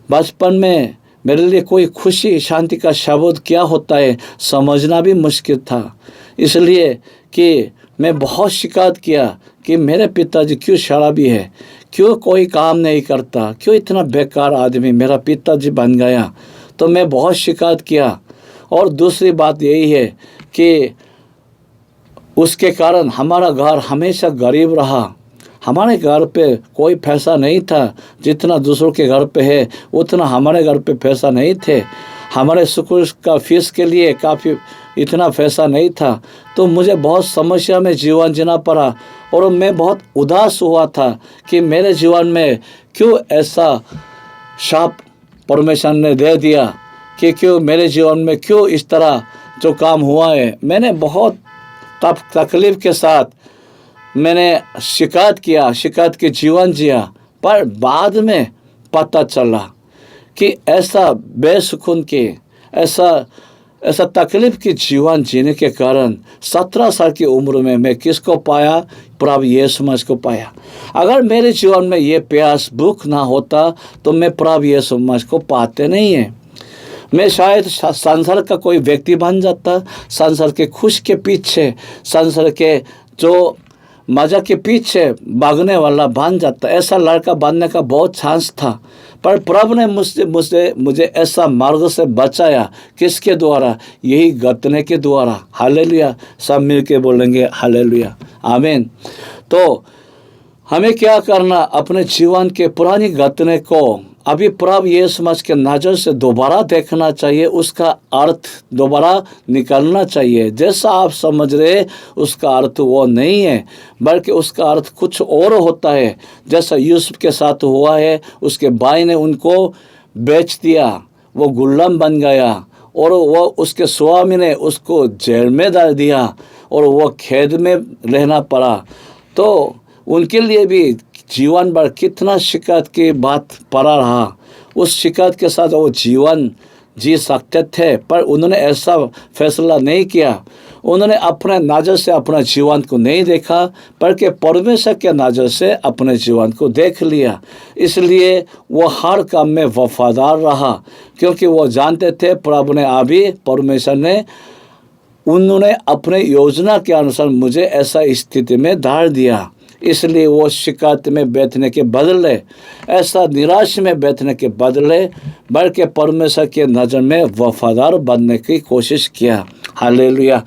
बचपन में मेरे लिए कोई खुशी शांति का शब्द क्या होता है समझना भी मुश्किल था, इसलिए कि मैं बहुत शिकायत किया कि मेरे पिताजी क्यों शराबी है, क्यों कोई काम नहीं करता, क्यों इतना बेकार आदमी मेरा पिताजी बन गया। तो मैं बहुत शिकायत किया। और दूसरी बात यही है कि उसके कारण हमारा घर हमेशा गरीब रहा। हमारे घर पे कोई पैसा नहीं था, जितना दूसरों के घर पे है उतना हमारे घर पे पैसा नहीं थे। हमारे स्कूल का फीस के लिए काफ़ी इतना पैसा नहीं था, तो मुझे बहुत समस्या में जीवन जीना पड़ा। और मैं बहुत उदास हुआ था कि मेरे जीवन में क्यों ऐसा शाप परमेश्वर ने दे दिया, कि क्यों मेरे जीवन में क्यों इस तरह जो काम हुआ है। मैंने बहुत तकलीफ के साथ मैंने शिकायत के जीवन जिया। पर बाद में पता चला कि ऐसा बेसुकून के ऐसा तकलीफ के जीवन जीने के कारण 17 साल की उम्र में मैं किसको पाया? प्रभु यीशु मसीह को पाया। अगर मेरे जीवन में ये प्यास भूख ना होता तो मैं प्रभु यीशु मसीह को पाते नहीं है। मैं शायद संसार का कोई व्यक्ति बन जाता, संसार के खुश के पीछे, संसार के जो मजा के पीछे भागने वाला बन जाता। ऐसा लड़का बनने का बहुत चांस था, पर प्रभु ने मुझे ऐसा मार्ग से बचाया। किसके द्वारा? यही गतने के द्वारा। हालेलुया। सब मिल के बोलेंगे हालेलुया, आमीन। तो हमें क्या करना? अपने जीवन के पुरानी गतने को अभी प्रभु यीशु मसीह के नज़र से दोबारा देखना चाहिए, उसका अर्थ दोबारा निकालना चाहिए। जैसा आप समझ रहे उसका अर्थ वो नहीं है, बल्कि उसका अर्थ कुछ और होता है। जैसा यूसुफ के साथ हुआ है, उसके भाई ने उनको बेच दिया, वो गुलाम बन गया और वो उसके स्वामी ने उसको जेल में डाल दिया और वो खेद में रहना पड़ा। तो उनके लिए भी जीवन भर कितना शिकायत की बात पड़ा रहा। उस शिकायत के साथ वो जीवन जी सकते थे, पर उन्होंने ऐसा फैसला नहीं किया। उन्होंने अपने नज़र से अपना जीवन को नहीं देखा, बल्कि परमेश्वर के नज़र से अपने जीवन को देख लिया। इसलिए वो हर काम में वफादार रहा, क्योंकि वो जानते थे प्रभु ने अभी परमेश्वर ने उन्होंने अपने योजना के अनुसार मुझे ऐसा स्थिति में डाल दिया। इसलिए वो शिकायत में बैठने के बदले, ऐसा निराश में बैठने के बदले, बल्कि परमेश्वर के नज़र में वफादार बनने की कोशिश किया। हालेलुया।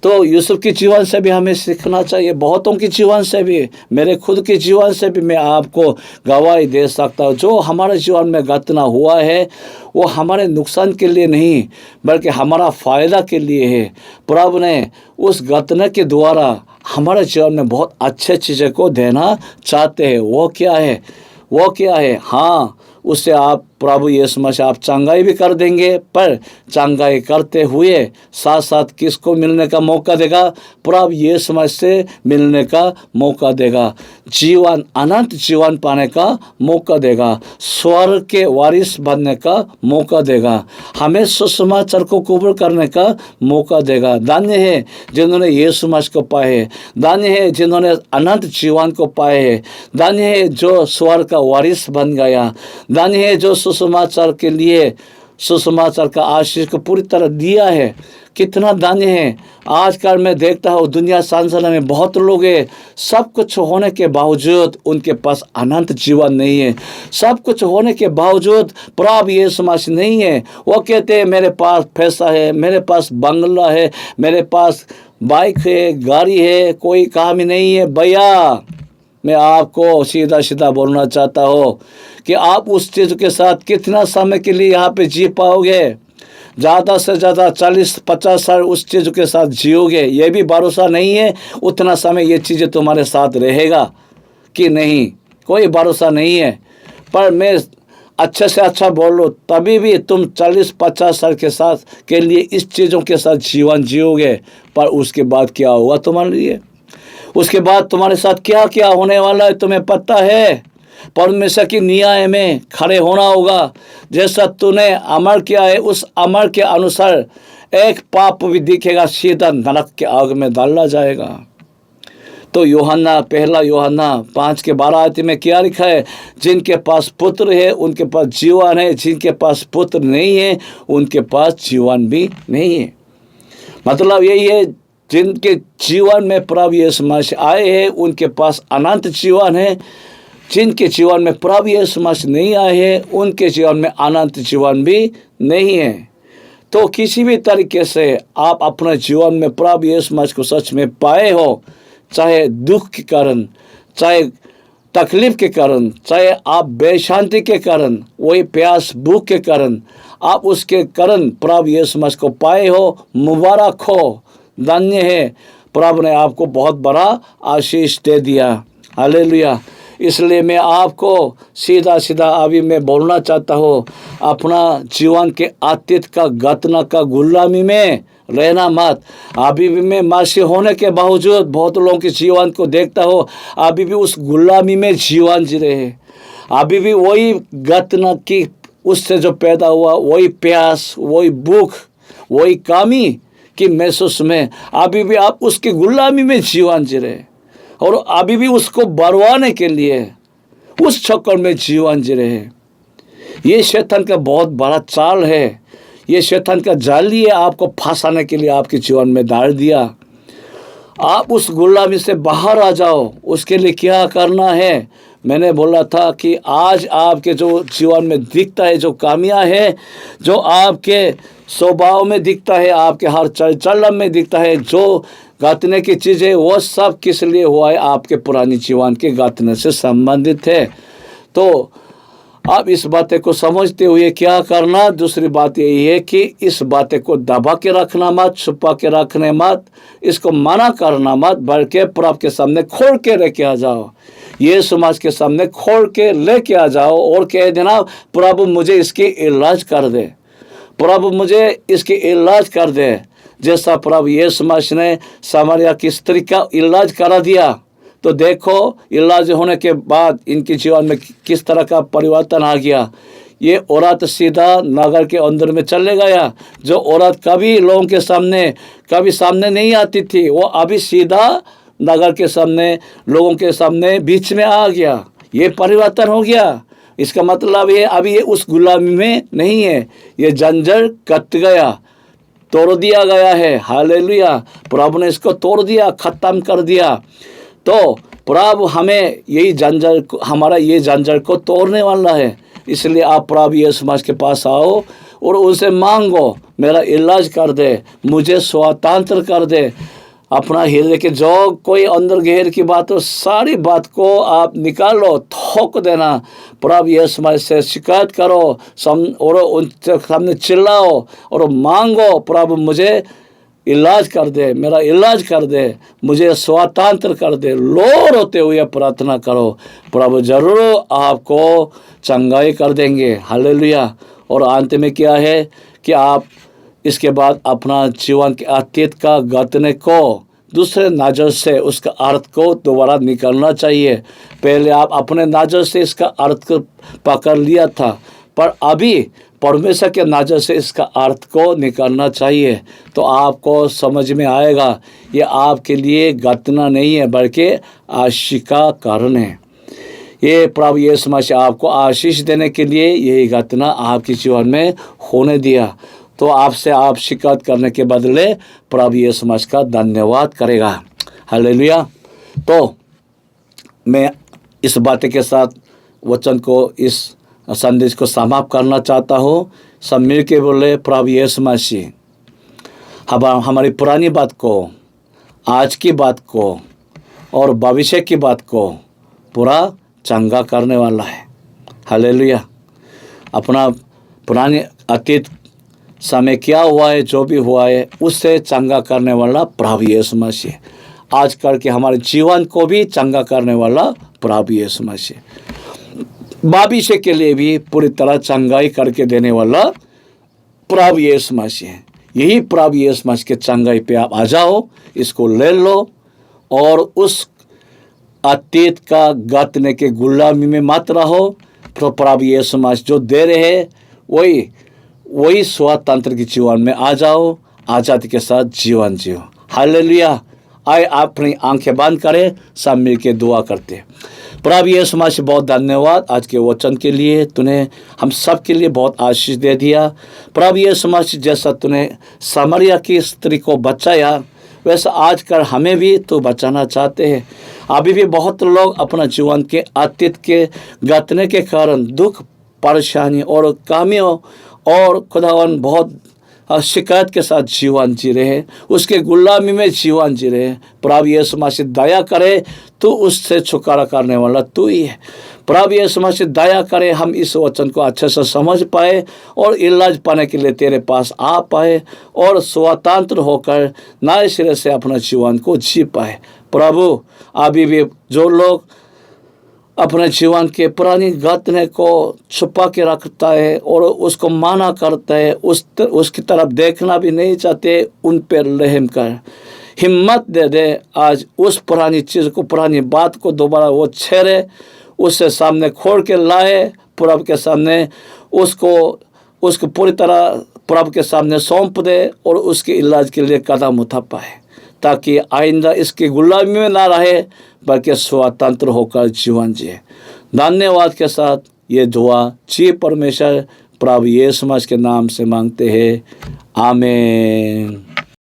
तो यूसुफ के जीवन से भी हमें सीखना चाहिए, बहुतों के जीवन से भी, मेरे खुद के जीवन से भी मैं आपको गवाही दे सकता हूँ। जो हमारे जीवन में घटना हुआ है वो हमारे नुकसान के लिए नहीं, बल्कि हमारा फ़ायदा के लिए है। प्रभु ने उस घटना के द्वारा हमारे जीवन में बहुत अच्छे चीज़ें को देना चाहते हैं। वो क्या है? वो क्या है? हाँ, उससे आप प्रभु यीशु मसीह आप चंगाई भी कर देंगे, पर चंगाई करते हुए साथ साथ किसको मिलने का मौका देगा? प्रभु यीशु मसीह से मिलने का मौका देगा, जीवन, अनंत जीवन पाने का मौका देगा, स्वर्ग के वारिस बनने का मौका देगा, हमें सुसमाचार को कबूल करने का मौका देगा। धन्य है जिन्होंने यीशु मसीह को पाए हैं, धन्य है जिन्होंने अनंत जीवन को पाए हैं, धन्य है जो स्वर्ग का वारिस बन गया, धन्य है जो सुसमाचार के लिए सुसमाचार का आशीष को पूरी तरह दिया है। कितना धन्य है। आजकल मैं देखता हूँ दुनिया संसार में बहुत लोग हैं, सब कुछ होने के बावजूद उनके पास अनंत जीवन नहीं है। सब कुछ होने के बावजूद प्रभु यीशु मसीह नहीं है। वो कहते हैं मेरे पास पैसा है, मेरे पास बंगला है, मेरे पास बाइक है, गाड़ी है, कोई काम ही नहीं है। भैया, मैं आपको सीधा सीधा बोलना चाहता हूँ कि आप उस चीज़ के साथ कितना समय के लिए यहाँ पे जी पाओगे? ज़्यादा से ज़्यादा 40-50 साल उस चीज़ के साथ जियोगे, ये भी भरोसा नहीं है उतना समय ये चीज़ें तुम्हारे साथ रहेगा कि नहीं, कोई भरोसा नहीं है। पर मैं अच्छे से अच्छा बोल लो, तभी भी तुम 40-50 साल के साथ के लिए इस चीज़ों के साथ जीवन जियोगे, पर उसके बाद क्या होगा तुम्हारे लिए? उसके बाद तुम्हारे साथ क्या क्या होने वाला है तुम्हें पता है? परमेश्वर की न्याय में खड़े होना होगा। जैसा तूने अमल किया है उस अमल के अनुसार एक पाप भी दिखेगा, सीधा नरक के आग में डाला जाएगा। तो यूहन्ना, पहला यूहन्ना 5:12 में क्या लिखा है? जिनके पास पुत्र है उनके पास जीवन है, जिनके पास पुत्र नहीं है उनके पास जीवन भी नहीं है। मतलब यही है, जिनके जीवन में प्रभु यीशु मसीह आए हैं उनके पास अनंत जीवन है, जिनके जीवन में प्रभु यीशु मसीह नहीं आए हैं उनके जीवन में अनंत जीवन भी नहीं है। तो किसी भी तरीके से आप अपने जीवन में प्रभु यीशु मसीह को सच में पाए हो, चाहे दुख के कारण, चाहे तकलीफ के कारण, चाहे आप बेशांति के कारण, वही प्यास भूख के कारण, आप उसके कारण प्रभु यीशु मसीह को पाए हो, मुबारक हो, धन्य है। प्रभु ने आपको बहुत बड़ा आशीष दे दिया। हालेलुया। इसलिए मैं आपको सीधा सीधा अभी मैं बोलना चाहता हूँ, अपना जीवन के अतीत का घटना का गुलामी में रहना मत। अभी भी मैं मसीह होने के बावजूद बहुत लोगों के जीवन को देखता हूँ, अभी भी उस गुलामी में जीवन जी रहे हैं। अभी भी वही घटना की उससे जो पैदा हुआ वही प्यास, वही भूख, वही कमी कि महसूस में अभी भी आप उसकी गुलामी में जीवन जी रहे, और अभी भी उसको बरवाने के लिए उस चक्कर में जीवन जी रहे। ये शैतान का बहुत बड़ा चाल है, ये शैतान का जाली है, आपको फंसाने के लिए आपके जीवन में डाल दिया। आप उस गुलामी से बाहर आ जाओ। उसके लिए क्या करना है? मैंने बोला था कि आज आपके जो जीवन में दिखता है, जो कामियाँ है, जो आपके स्वभाव में दिखता है, आपके हर चल चलन में दिखता है, जो घटने की चीज़ें, वो सब किस लिए हुआ है? आपके पुरानी जीवन के घटने से संबंधित है। तो आप इस बातें को समझते हुए क्या करना? दूसरी बात यही है कि इस बातें को दबा के रखना मत, छुपा के रखने मत, इसको मना करना मत, बल्कि प्रभु के सामने खोल के लेके आ जाओ। ये समाज के सामने खोल के लेके आ जाओ और कह देना, प्रभु मुझे इसकी इलाज कर दे, प्रभु मुझे इसकी इलाज कर दे। जैसा प्रभु यीशु मसीह ने सामरिया की स्त्री का इलाज करा दिया, तो देखो इलाज होने के बाद इनके जीवन में किस तरह का परिवर्तन आ गया। ये औरत सीधा नगर के अंदर में चले गया। जो औरत कभी लोगों के सामने कभी सामने नहीं आती थी, वो अभी सीधा नगर के सामने लोगों के सामने बीच में आ गया। ये परिवर्तन हो गया। इसका मतलब ये अभी ये उस गुलामी में नहीं है, ये जंजीर कट गया, तोड़ दिया गया है। हालेलुया, प्रभु ने इसको तोड़ दिया, ख़त्म कर दिया। तो प्रभु हमें यही जंजीर, हमारा ये जंजीर को तोड़ने वाला है। इसलिए आप प्रभु यीशु मसीह के पास आओ और उनसे मांगो, मेरा इलाज कर दे, मुझे स्वतंत्र कर दे। अपना हृदय के जो कोई अंदर गहर की बात हो, सारी बात को आप निकालो, थोक देना। प्रभु यीशु मसीह से शिकायत करो और उनके सामने चिल्लाओ और मांगो, प्रभु मुझे इलाज कर दे, मेरा इलाज कर दे, मुझे स्वतंत्र कर दे। लो रोते हुए प्रार्थना करो, प्रभु जरूर आपको चंगाई कर देंगे। हालेलुया। और अंत में क्या है कि आप इसके बाद अपना जीवन के अतीत का घटने को दूसरे नज़र से उसका अर्थ को दोबारा निकालना चाहिए। पहले आप अपने नज़र से इसका अर्थ को पकड़ लिया था, पर अभी परमेश्वर के नज़र से इसका अर्थ को निकालना चाहिए। तो आपको समझ में आएगा ये आपके लिए घटना नहीं है, बल्कि आशीष का कारण है। ये प्रभु यीशु मसीह आपको आशीष देने के लिए यही घटना आपके जीवन में होने दिया। तो आपसे आप शिकायत करने के बदले प्रभु यीशु मसीह का धन्यवाद करेगा। हालेलुया। तो मैं इस बातें के साथ वचन को, इस संदेश को समाप्त करना चाहता हूँ। सब मिल के बोले, प्रभु यीशु मसीह हमारी पुरानी बात को, आज की बात को और भविष्य की बात को पूरा चंगा करने वाला है। हालेलुया। अपना पुराने अतीत समय क्या हुआ है, जो भी हुआ है, उससे चंगा करने वाला प्रभु यीशु मसीह। आज करके हमारे जीवन को भी चंगा करने वाला प्रभु यीशु मसीह। भविष्य के लिए भी पूरी तरह चंगाई करके देने वाला प्रभु यीशु मसीह। यही प्रभु यीशु मसीह के चंगाई पे आप आ जाओ, इसको ले लो और उस अतीत का घटने के गुलामी में मत रहो। तो प्रभु यीशु मसीह जो दे रहे हैं वही स्वतंत्र के जीवन में आ जाओ, आज़ादी के साथ जीवन जियो। हालेलुया। आए अपनी आंखें बंद करें, सब मिल के दुआ करते। प्रभु यीशु मसीह बहुत धन्यवाद आज के वचन के लिए। तूने हम सब के लिए बहुत आशीष दे दिया। प्रभु यीशु मसीह जैसा तूने सामरिया की स्त्री को बचाया, वैसा आज कर हमें भी तो बचाना चाहते हैं। अभी भी बहुत लोग अपना जीवन के अतीत के घटने के कारण दुख, परेशानी और कामियों और खुदावन बहुत शिकायत के साथ जीवन जी रहे हैं, उसके गुलामी में जीवन जी रहे हैं। प्रभु यीशु मसीह दया करे, तू उससे छुटकारा करने वाला तू ही है। प्रभु यीशु मसीह दया करे, हम इस वचन को अच्छे से समझ पाए और इलाज पाने के लिए तेरे पास आ पाए और स्वतंत्र होकर नए सिरे से अपना जीवन को जी पाए। प्रभु अभी भी जो लोग अपने जीवन के पुरानी घटने को छुपा के रखता है और उसको माना करता है, उसकी तरफ देखना भी नहीं चाहते, उन पर रहम कर, हिम्मत दे दे। आज उस पुरानी चीज़ को, पुरानी बात को दोबारा वो छेड़े, उससे सामने खोल के लाए, प्रभु के सामने उसको पूरी तरह प्रभु के सामने सौंप दे और उसके इलाज के लिए कदम उठा पाए, ताकि आइंदा इसकी गुलामी में ना रहे, बल्कि स्वतंत्र होकर जीवन जिए। धन्यवाद के साथ ये दुआ जी परमेश्वर प्रभु यीशु मसीह के नाम से मांगते हैं। आमीन।